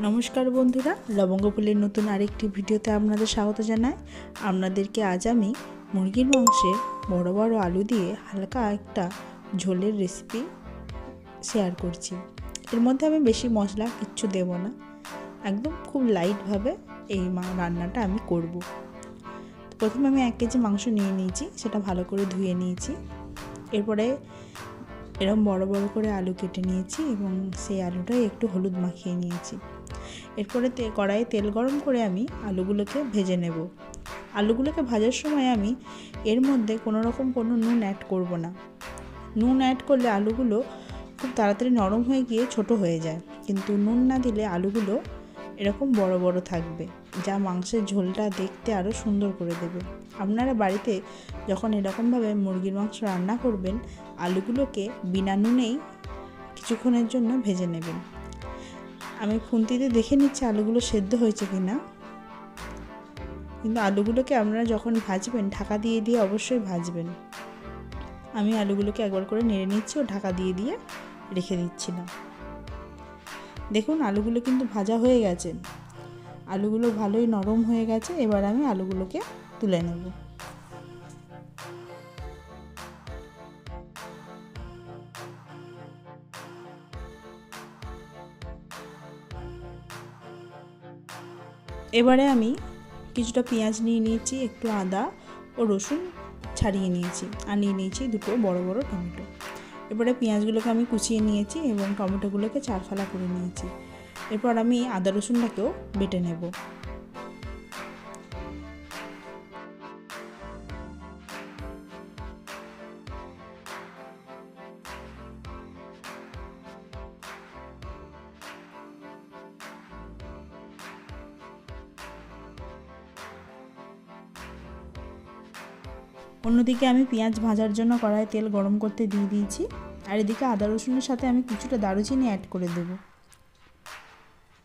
নমস্কার বন্ধুরা, লবঙ্গপুলের নতুন আরেকটি ভিডিওতে আপনাদের স্বাগত জানাই। আপনাদেরকে আজ আমি মুরগির মাংসে বড় বড় আলু দিয়ে হালকা একটা ঝোলের রেসিপি শেয়ার করছি। এর মধ্যে আমি বেশি মশলা কিচ্ছু দেব না, একদম খুব লাইটভাবে এই রান্নাটা আমি করব। প্রথমে আমি 1 কেজি মাংস নিয়ে নিয়েছি, সেটা ভালো করে ধুয়ে নিয়েছি। এরপরে এরকম বড় বড় করে আলু কেটে নিয়েছি এবং সেই আলুটাই একটু হলুদ মাখিয়ে নিয়েছি। এরপরে কড়াইয়ে তেল গরম করে আমি আলুগুলোকে ভেজে নেব। আলুগুলোকে ভাজার সময় আমি এর মধ্যে কোনো নুন অ্যাড করব না। নুন অ্যাড করলে আলুগুলো খুব তাড়াতাড়ি নরম হয়ে গিয়ে ছোট হয়ে যায়, কিন্তু নুন না দিলে আলুগুলো এরকম বড় বড় থাকবে, যা মাংসের ঝোলটা দেখতে আরও সুন্দর করে দেবে। আপনারা বাড়িতে যখন এরকমভাবে মুরগির মাংস রান্না করবেন, আলুগুলোকে বিনা নুনেই কিছুক্ষণের জন্য ভেজে নেবেন। আমি খুন্তিতে দেখে নিচ্ছি আলুগুলো সেদ্ধ হয়েছে কিনা, কিন্তু আলুগুলোকে আপনারা যখন ভাজবেন ঢাকা দিয়ে দিয়ে অবশ্যই ভাজবেন। আমি আলুগুলোকে একবার করে নেড়ে নিচ্ছি ও ঢাকা দিয়ে দিয়ে রেখে দিচ্ছিলাম। দেখুন আলুগুলো কিন্তু ভাজা হয়ে গেছে, আলুগুলো ভালোই নরম হয়ে গেছে। এবার আমি আলুগুলোকে তুলে নেব। এবারে আমি কিছুটা পেঁয়াজ নিয়ে নিয়েছি, একটু আদা ও রসুন ছাড়িয়ে নিয়েছি, আর নিয়ে নিয়েছি দুটো বড় বড় টমেটো। এবারে পেঁয়াজগুলোকে আমি কুচিয়ে নিয়েছি এবং টমেটোগুলোকে 4 ফালা করে নিয়েছি। এরপর আমি আদা রসুনটাকেও বেটে নেব। অন্যদিকে আমি পেঁয়াজ ভাজার জন্য কড়াইয়ে তেল গরম করতে দিয়ে দিয়েছি, আর এদিকে আদা রসুনের সাথে আমি কিছুটা দারুচিনি অ্যাড করে দেব।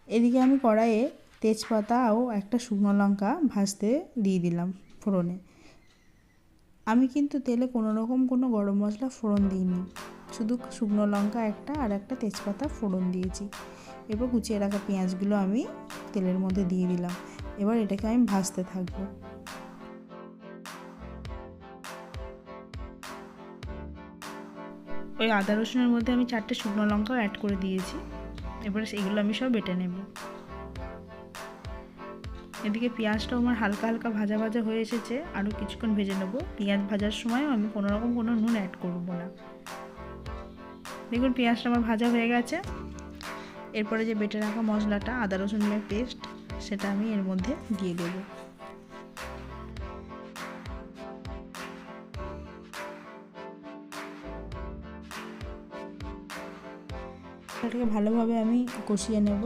এদিকে আমি কড়াইয়ে তেজপাতা ও একটা শুকনো লঙ্কা ভাজতে দিয়ে দিলাম ফোড়নে। আমি কিন্তু তেলে কোনো গরম মশলা ফোড়ন দিইনি, শুধু শুকনো লঙ্কা একটা আর একটা তেজপাতা ফোড়ন দিয়েছি। এরপর কুচিয়ে রাখা পেঁয়াজগুলো আমি তেলের মধ্যে দিয়ে দিলাম। এবার এটাকে আমি ভাজতে থাকবো। ওই আদা রসুনের মধ্যে আমি 4টে শুকনো লঙ্কাও অ্যাড করে দিয়েছি। এবারে এগুলো আমি সব বেটে নেব। এদিকে পেঁয়াজটাও আমার হালকা হালকা ভাজা ভাজা হয়ে এসেছে, আরও কিছুক্ষণ ভেজে নেব। পেঁয়াজ ভাজার সময় আমি কোনো নুন অ্যাড করব না। দেখুন পেঁয়াজটা আমার ভাজা হয়ে গেছে। এরপরে যে বেটে রাখা মশলাটা আদা রসুনের পেস্ট, সেটা আমি এর মধ্যে দিয়ে দেব। এটাকে ভালোভাবে আমি কষিয়ে নেব।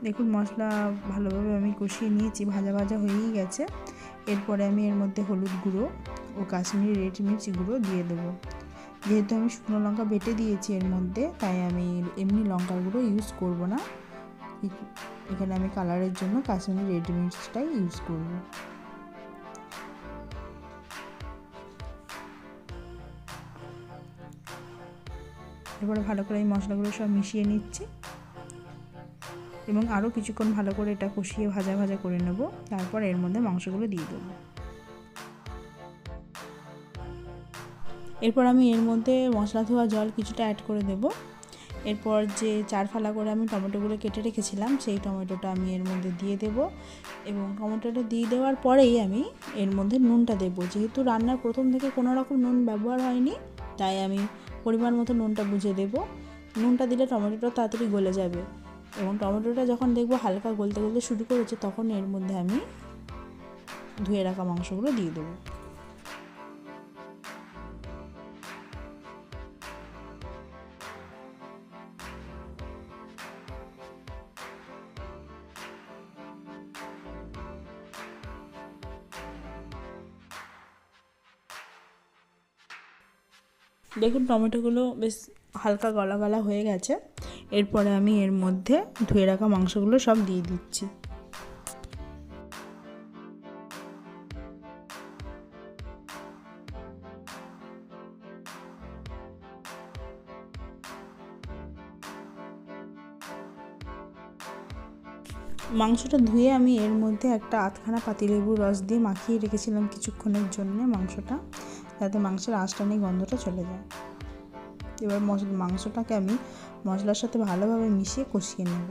দেখুন মশলা ভালোভাবে আমি কষিয়ে নিয়েছি, ভাজা ভাজা হয়েই গেছে। এরপরে আমি এর মধ্যে হলুদ গুঁড়ো ও কাশ্মীরি রেড মির্চ গুঁড়ো দিয়ে দেবো। যেহেতু আমি শুকনো লঙ্কা বেটে দিয়েছি এর মধ্যে, তাই আমি এমনি লঙ্কার গুঁড়ো ইউজ করব না। এখানে আমি কালারের জন্য কাশ্মীরি রেড মির্চটাই ইউজ করব। এরপরে ভালো করে এই মশলাগুলো সব মিশিয়ে নিচ্ছি এবং আরও কিছুক্ষণ ভালো করে এটা কষিয়ে ভাজা ভাজা করে নেব। তারপর এর মধ্যে মাংসগুলো দিয়ে দেবো। এরপর আমি এর মধ্যে মশলা ধোয়া জল কিছুটা অ্যাড করে দেব। এরপর যে 4 ফালা করে আমি টমেটোগুলো কেটে রেখেছিলাম, সেই টমেটোটা আমি এর মধ্যে দিয়ে দেব এবং টমেটোটা দিয়ে দেওয়ার পরেই আমি এর মধ্যে নুনটা দেব। যেহেতু রান্নার প্রথম থেকে কোনো রকম নুন ব্যবহার হয়নি, তাই আমি পরিমাণ মতো নুনটা বুঝে দেব। নুনটা দিলে টমেটোটা তাড়াতাড়ি গলে যাবে এবং টমেটোটা যখন দেখব হালকা গলতে গলতে শুরু করেছে, তখন এর মধ্যে আমি ধুয়ে রাখা মাংসগুলো দিয়ে দেবো। দেখুন টমেটোগুলো বেশ হালকা গলা গলা হয়ে গেছে। এরপরে আমি এর মধ্যে ধুয়ে রাখা মাংসগুলো সব দিয়ে দিচ্ছি। মাংসটা ধুয়ে আমি এর মধ্যে একটা আধখানা পাতিলেবুর রস দিয়ে মাখিয়ে রেখেছিলাম কিছুক্ষণের জন্য মাংসটা, যাতে মাংসের আঁশটানি গন্ধটা চলে যায়। এবার মাংসটাকে আমি মশলার সাথে ভালোভাবে মিশিয়ে কষিয়ে নেব।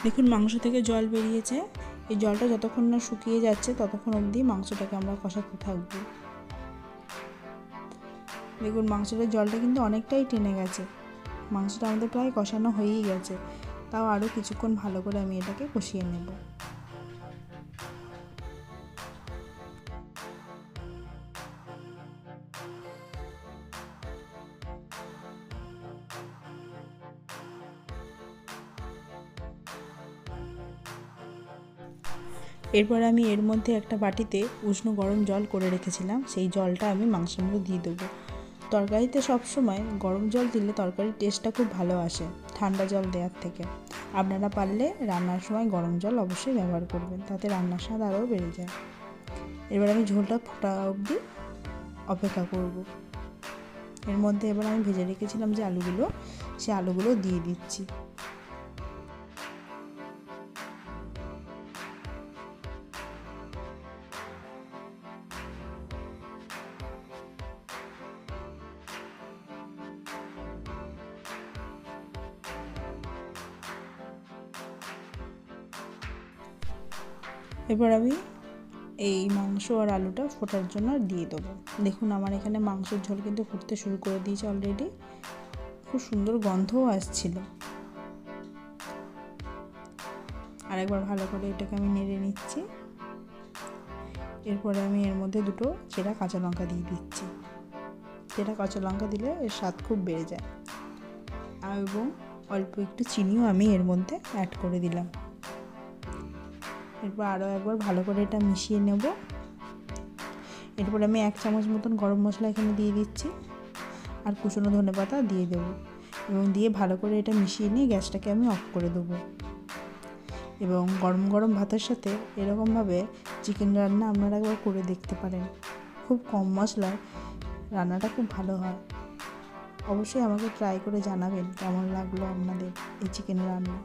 দেখুন মাংস থেকে জল বেরিয়েছে, এই জলটা যতক্ষণ না শুকিয়ে যাচ্ছে ততক্ষণ অবধি মাংসটাকে আমরা কষাতে থাকবো। দেখুন মাংসটার জলটা কিন্তু অনেকটাই টেনে গেছে, মাংসটা আমাদের প্রায় কষানো হয়েই গেছে, তাও আরও কিছুক্ষণ ভালো করে আমি এটাকে কষিয়ে নেব। এরপর আমি এর মধ্যে একটা বাটিতে উষ্ণ গরম জল করে রেখেছিলাম, সেই জলটা আমি মাংসের মধ্যে দিয়ে দেবো। তরকারিতে সবসময় গরম জল দিলে তরকারির টেস্টটা খুব ভালো আসে ঠান্ডা জল দেওয়ার থেকে। আপনারা পারলে রান্নার সময় গরম জল অবশ্যই ব্যবহার করবেন, তাতে রান্নার স্বাদ আরও বেড়ে যায়। এবার আমি ঝোলটা ফোটা অবধি অপেক্ষা করব। এর মধ্যে এবার আমি ভেজে রেখেছিলাম যে আলুগুলো, সেই আলুগুলো দিয়ে দিচ্ছি। এবার আমি এই মাংস আর আলুটা ফোটার জন্য দিয়ে দেবো। দেখুন আমার এখানে মাংসের ঝোল কিন্তু ফুটতে শুরু করে দিয়েছে অলরেডি, খুব সুন্দর গন্ধও আসছিল। আরেকবার ভালো করে এটাকে আমি নেড়ে নিচ্ছি। এরপরে আমি এর মধ্যে দুটো চেরা কাঁচা লঙ্কা দিয়ে দিচ্ছি। চেরা কাঁচা লঙ্কা দিলে এর স্বাদ খুব বেড়ে যায়। এবং অল্প একটু চিনিও আমি এর মধ্যে অ্যাড করে দিলাম। এরপর আরও একবার ভালো করে এটা মিশিয়ে নেব। এরপর আমি 1 চামচ মতন গরম মশলা এখানে দিয়ে দিচ্ছি, আর কুচনো ধনেপাতা দিয়ে দেবো, এবং দিয়ে ভালো করে এটা মিশিয়ে নিয়ে গ্যাসটাকে আমি অফ করে দেবো। এবং গরম গরম ভাতের সাথে এরকমভাবে চিকেন রান্না আপনারা একবার করে দেখতে পারেন, খুব কম মশলায় রান্নাটা খুব ভালো হয়। অবশ্যই আমাকে ট্রাই করে জানাবেন কেমন লাগলো আপনাদের এই চিকেন রান্না।